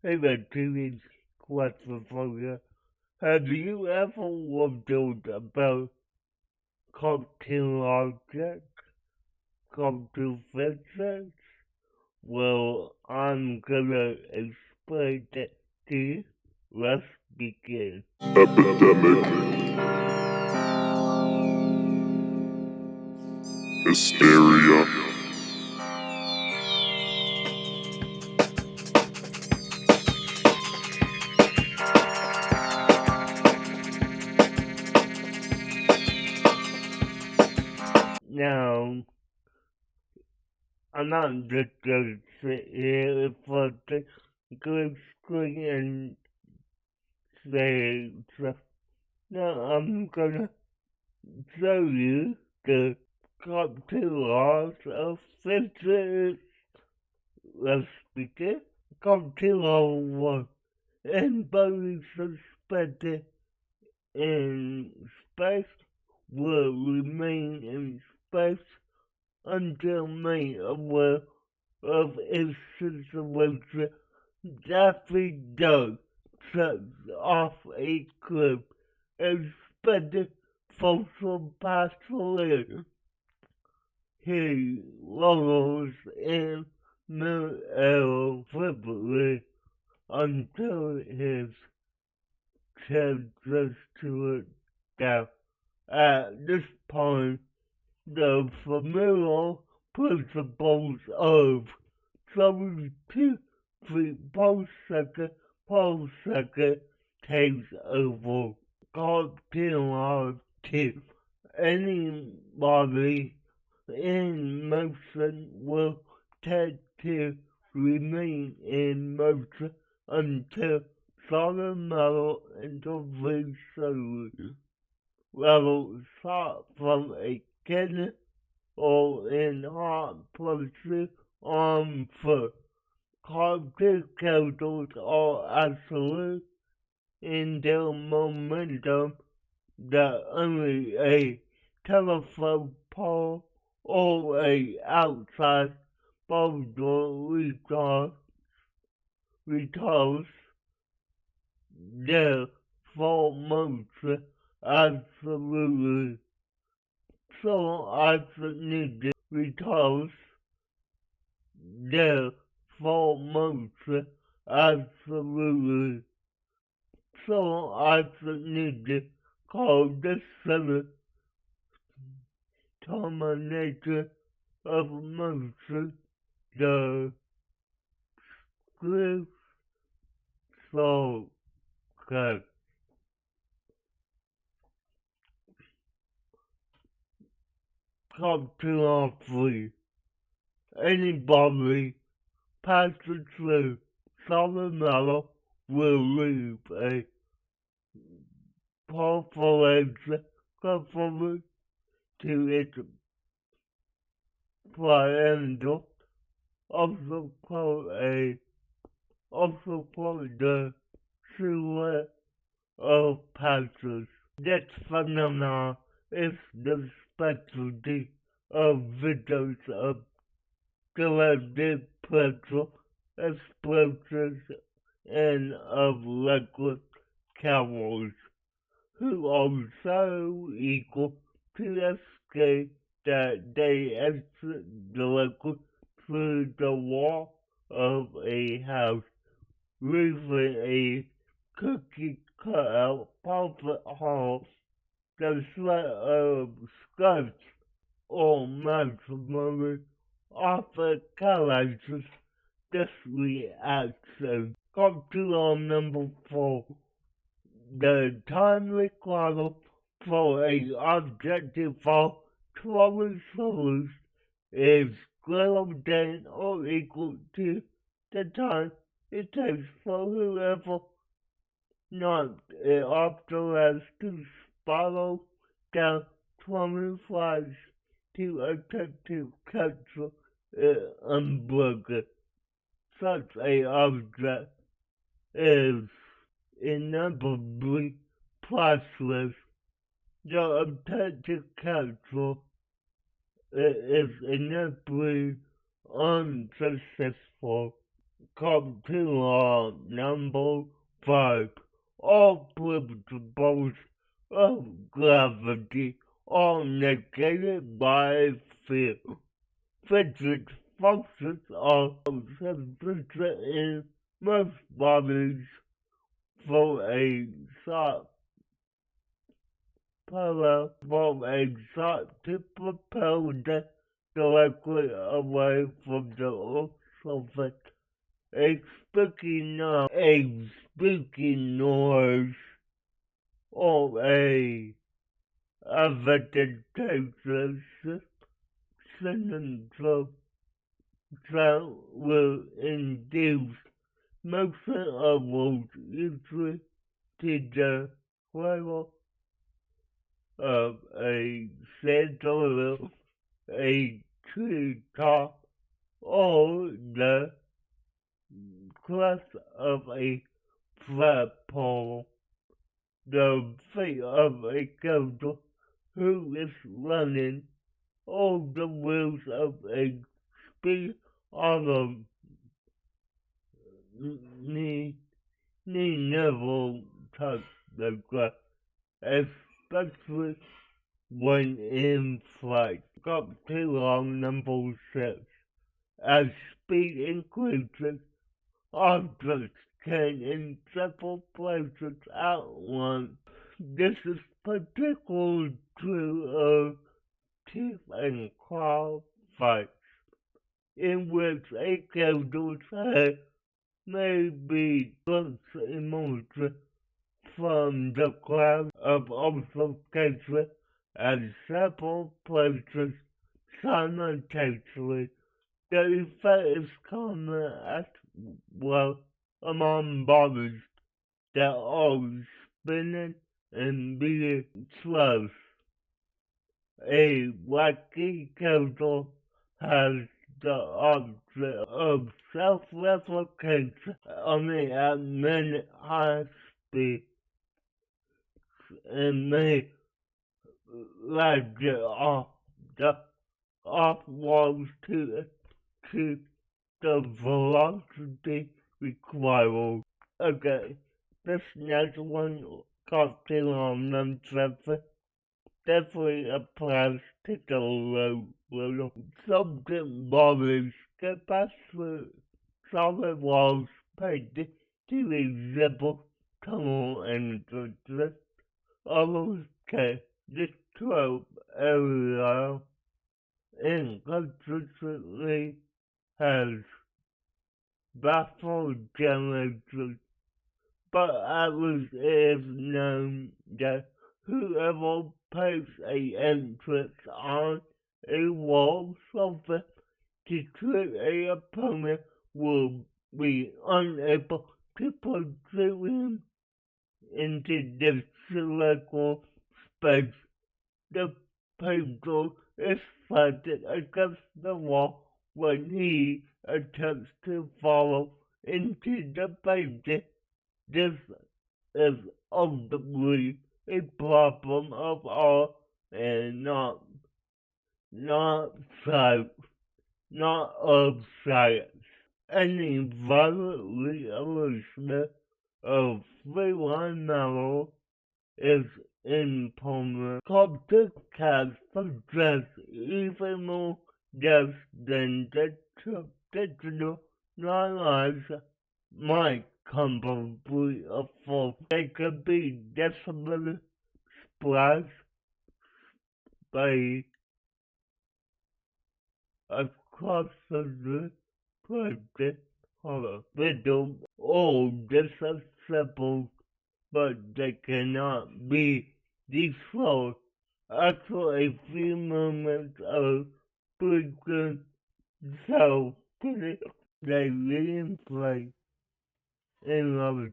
Hey there, teenage question for you. Have you ever wondered about cocktail objects, cocktail physics? Well, I'm gonna explain that to you. Let's begin. Epidemic, hysteria, Now, I'm not just gonna sit here in front of the good screen and say stuff. Now, I'm gonna show you the cocktail laws of physics. Let's begin. Cocktail law 1. Anybody suspended in space will remain in space until made aware of its situation. Daffy Duck sets off a cliff and spending social pastoral. He rolls in mid-air flippantly until his head just to it down. At this point, the familiar principles of 72 feet per second takes over. Cocktail 2. Any body in motion will tend to remain in motion until solid metal intervenes slowly. Level shot from a cannon or in hot places on foot. Cognitive counters are absolute in their momentum that only a telephone pole or a outside boulder retards their full motion absolutely. So absolutely retards their full motion absolutely. So absolutely called the seventh terminator of motion, the script focus. Come to our free. Anybody passing through solid metal will leave a perforation conforming to its triangle, also called the silhouette of patches. This phenomenon is the specialty of videos of galactic pressure explosions and of liquid camels, who are so equal to the sky that they exit the liquid through the wall of a house, leaving a cookie cutout perfect hole. The sweat of skunks or maximally often characterizes this reaction. Come to our number 4. The time required for a object to fall 12 seconds is greater than or equal to the time it takes for whoever knocked it off the ledge to spiral down 20 flights to attempt to capture it unbroken. Such a object is inevitably priceless. The attempt to capture it is inevitably unsuccessful. Cocktail number 5. All principles of gravity are negated by field. Physics functions are consistent in most bodies for a short to propel them directly away from the Earth's surface. A speaking noise or a vegetation syndrome will induce motion upwards, usually to the level of a center, a tree top, or the crest of a flagpole. The feet of a character who is running, or the wheels of a speed auto need never touch the ground, especially when in flight. Cocktail number 6. As speed increases, objects can in several places at once. This is particularly true of teeth and claw fights, in which a character's head may be glimpsed emerging from the cloud of obfuscation at several places simultaneously. The effect is common as well among bodies that are spinning and being thrust. A wacky character has the object of self-replication only at many high speed and may like it off walls to the velocity required. Okay, this next one, cocktail on non-traffic, definitely applies to the road. Something bodies get past through solid walls painted to resemble tunnel and the drift. Others can describe area inconsistently has baffled generators, but at least it is known that whoever paints a entrance on a wall surface to trick a opponent will be unable to pursue him into the circle space. The painter is planted against the wall when he attempts to follow into the painting. This is ultimately a problem of art and not science, not of science. Any violent rearrangement of free-line metal is impermanent. Coptic cats possess even more depth than the traditional lines might comfortably afford. They could be decimated, splashed by across the project color, riddle, or disassembled, but they cannot be destroyed. After a few moments of frequent self-pity, they reinflate in love.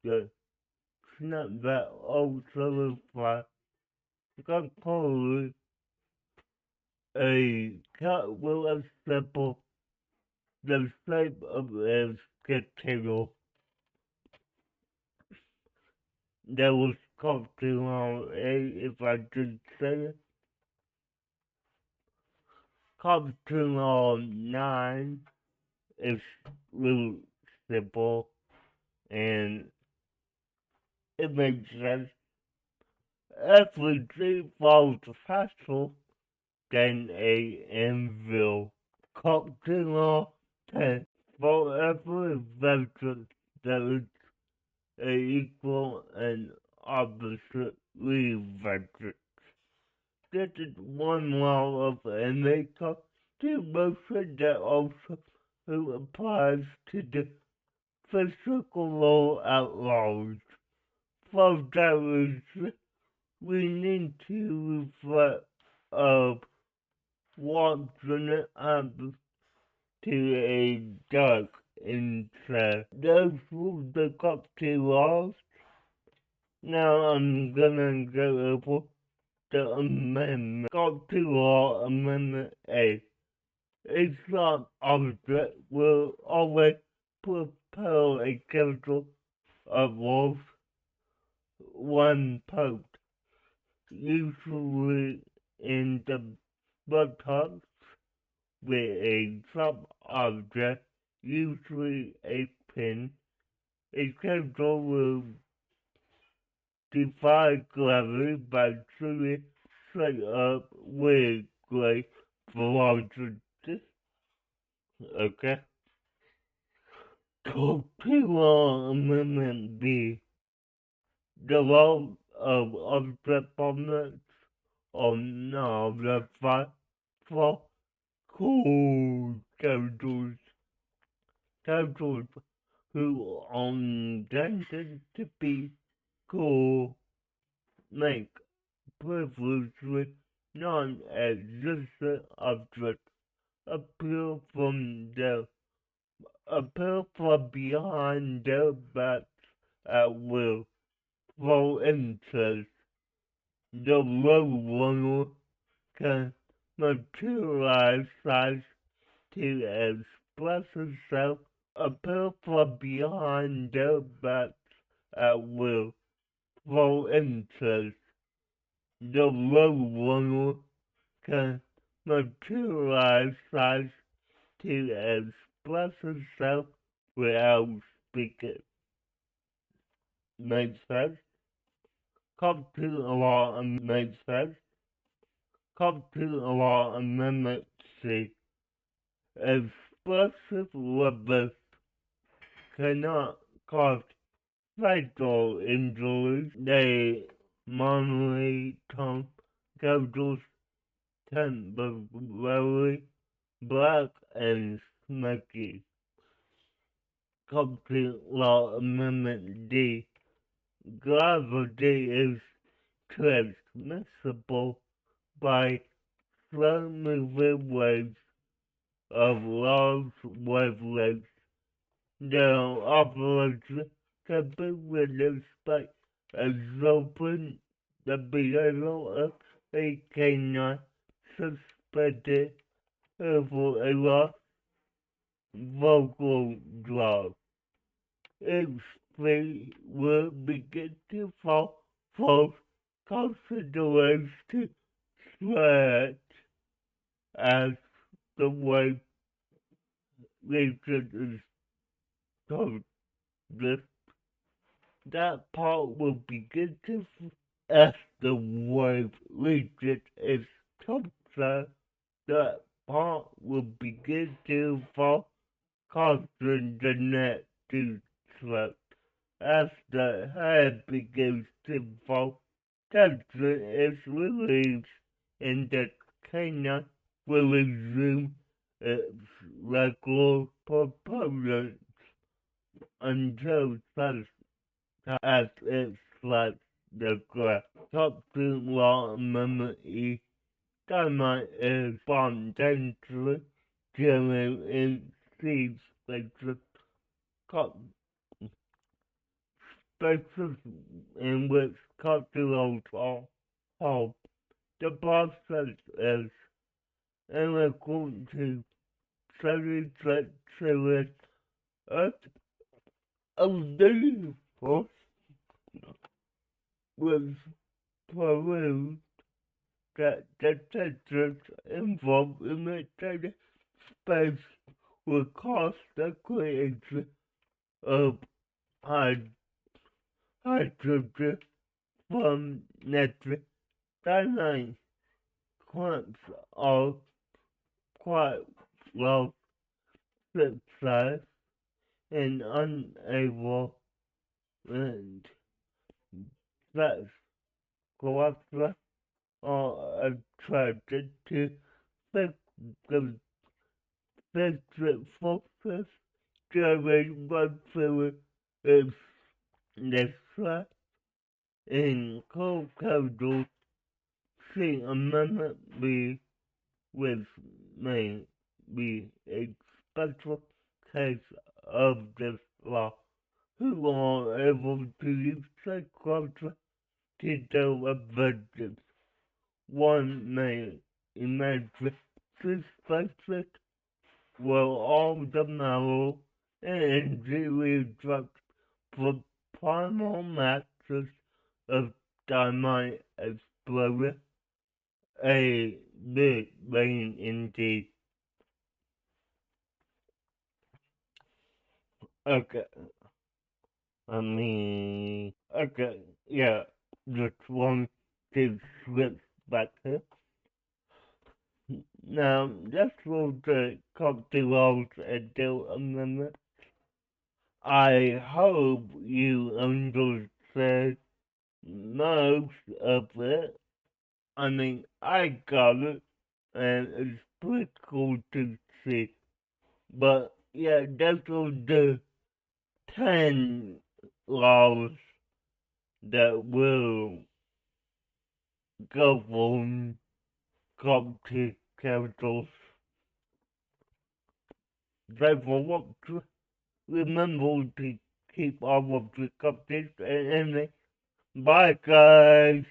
The snapback also fly. Conclude, a cat will assemble the shape of a rectangle that was sculpted on a, if I could say it, sculpted on 9 is really simple and it makes sense. Everything falls faster than a anvil. Cocktail test for every invention there is a equal and opposite reinvention. This is one law of Enrico to motion that also applies to the physical law at large. For that reason, we need to reflect of what's gonna happen to a duck instead. Those who look up to laws. Now I'm gonna go over the amendment. Go to law amendment A. A sharp object will always propel a chemical of wolf one post, usually in the buttocks, with a sharp object, usually a pin. A chemical will defy gravity by shooting straight up with great velocity. Okay? Law Amendment B. The law of objectfulness or non-verified for cool characters who are intended to be cool make previously non-existent objects appear from behind their backs at will. For instance, the Roadrunner can materialize size to express itself, appear from behind their backs at will. For instance, the Roadrunner can materialize size to express itself without speaking. Makes sense? Come to the law and makes sense? Come to the law amendment C. Explosive weapons cannot cause fatal injuries. They normally turn chemicals temporarily black and smoky. Complete Law Amendment D. Gravity is transmissible by slow-moving waves of large wavelengths. Their operation can be witnessed by observing the behavior of a canine suspended over a lost vocal drop. Its feet will begin to fall causing the waves to stretch as the wave reaches its top. That part will begin to as the wave reaches its top. That part will begin to fall, causing the net to slip. As the head begins to fall, tension is released and the canine will resume its regular performance until such as it strikes the ground. Captain Law Amendment E. Dynamite is spontaneously killing in seed spaces in which cocktails are held. The process is equal to 36 series of the force was proved that the tensions involved in maintaining space will cost the creation of hydrogen from nitric cyanide. Plants are quite well criticized and unable and that collectors are attracted to the citric focus during blood fluid is distress in cold capital see amendment B which may be a special case of this law who are able to use psychology to deal with vengeance. One may imagine suspected will all the marrow and injury drugs for primal masses of dynamite exploded. A big rain indeed. Okay, okay, yeah, just want to switch back here. Now, this was the Copyright Adult Amendment. I hope you understand most of it. I mean, I got it, and it's pretty cool to see. But, yeah, those are the 10 laws that will govern coptic capitals. Therefore, remember to keep all of the cupcakes and bye guys.